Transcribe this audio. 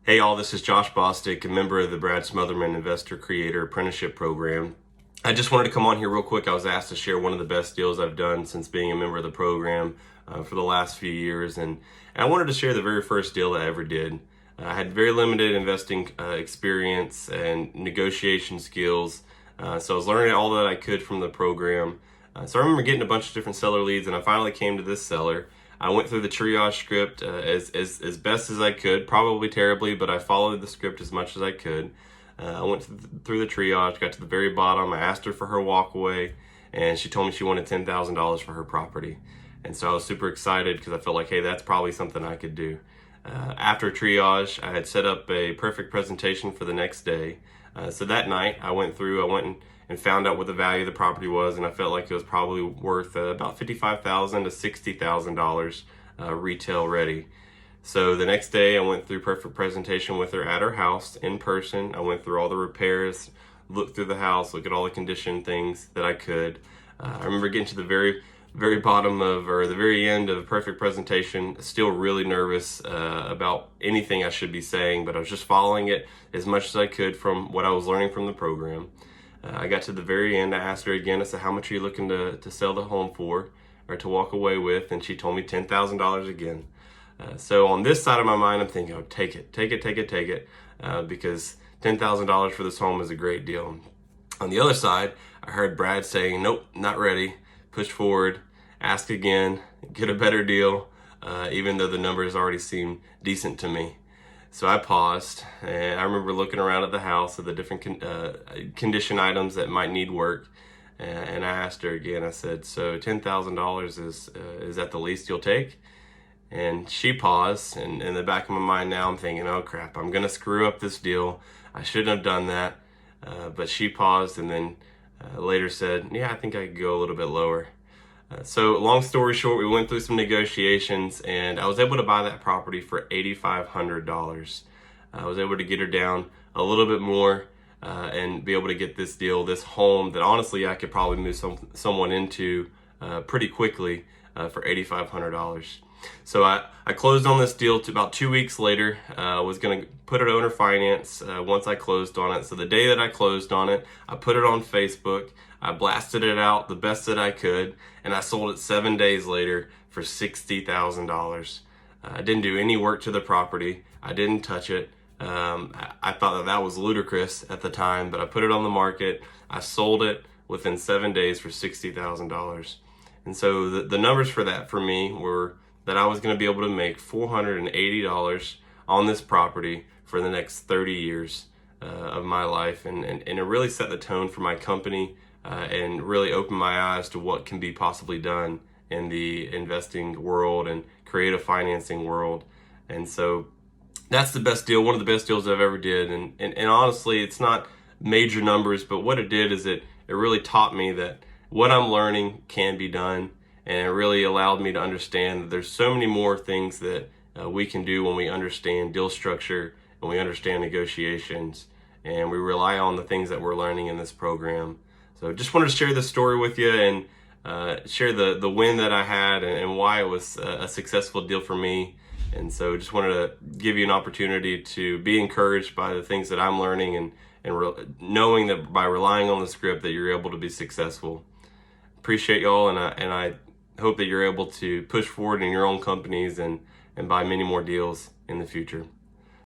Hey all, this is Josh Bostic, a member of the Brad Smotherman Investor Creator Apprenticeship Program. I just wanted to come on here real quick. I was asked to share one of the best deals I've done since being a member of the program for the last few years, and I wanted to share the very first deal that I ever did. I had very limited investing experience and negotiation skills, so I was learning all that I could from the program. So I remember getting a bunch of different seller leads, and I finally came to this seller. I went through the triage script as best as I could, probably terribly, but I followed the script as much as I could. I went through the triage, got to the very bottom. I asked her for her walkaway, and she told me she wanted $10,000 for her property. And so I was super excited because I felt like, hey, that's probably something I could do. After triage, I had set up a perfect presentation for the next day. So that night, I went and found out what the value of the property was, and I felt like it was probably worth about $55,000 to $60,000 retail ready. So the next day I went through perfect presentation with her at her house in person. I went through all the repairs, looked through the house, looked at all the condition things that I could. I remember getting to the very bottom or the very end of the perfect presentation, still really nervous about anything I should be saying, but I was just following it as much as I could from what I was learning from the program. I got to the very end. I asked her again. I said, how much are you looking to sell the home for or to walk away with? And she told me $10,000 again. So on this side of my mind, I'm thinking, oh, take it, because $10,000 for this home is a great deal. On the other side, I heard Brad saying, nope, not ready. Push forward, ask again, get a better deal, even though the numbers already seem decent to me. So I paused, and I remember looking around at the house at the different condition items that might need work, and I asked her again. I said, so $10,000 is that the least you'll take? And she paused, and in the back of my mind now I'm thinking, oh crap, I'm gonna screw up this deal. I shouldn't have done that. But she paused and then later said, yeah, I think I could go a little bit lower. So long story short, we went through some negotiations, and I was able to buy that property for $8,500. I was able to get her down a little bit more and be able to get this deal, this home that honestly I could probably move someone into pretty quickly for $8,500. So I closed on this deal about 2 weeks later. Was going to put it owner finance once I closed on it. So the day that I closed on it, I put it on Facebook. I blasted it out the best that I could, and I sold it 7 days later for $60,000. I didn't do any work to the property. I didn't touch it. I thought that was ludicrous at the time, but I put it on the market. I sold it within 7 days for $60,000. And so the numbers for that for me were that I was going to be able to make $480 on this property for the next 30 years of my life. And it really set the tone for my company and really opened my eyes to what can be possibly done in the investing world and creative financing world. And so that's the best deal, one of the best deals I've ever did. And honestly, it's not major numbers, but what it did is it really taught me that what I'm learning can be done. And it really allowed me to understand that there's so many more things that we can do when we understand deal structure and we understand negotiations, and we rely on the things that we're learning in this program. So just wanted to share this story with you and share the win that I had and why it was a successful deal for me. And so just wanted to give you an opportunity to be encouraged by the things that I'm learning and knowing that by relying on the script that you're able to be successful. Appreciate y'all, and I hope that you're able to push forward in your own companies and buy many more deals in the future.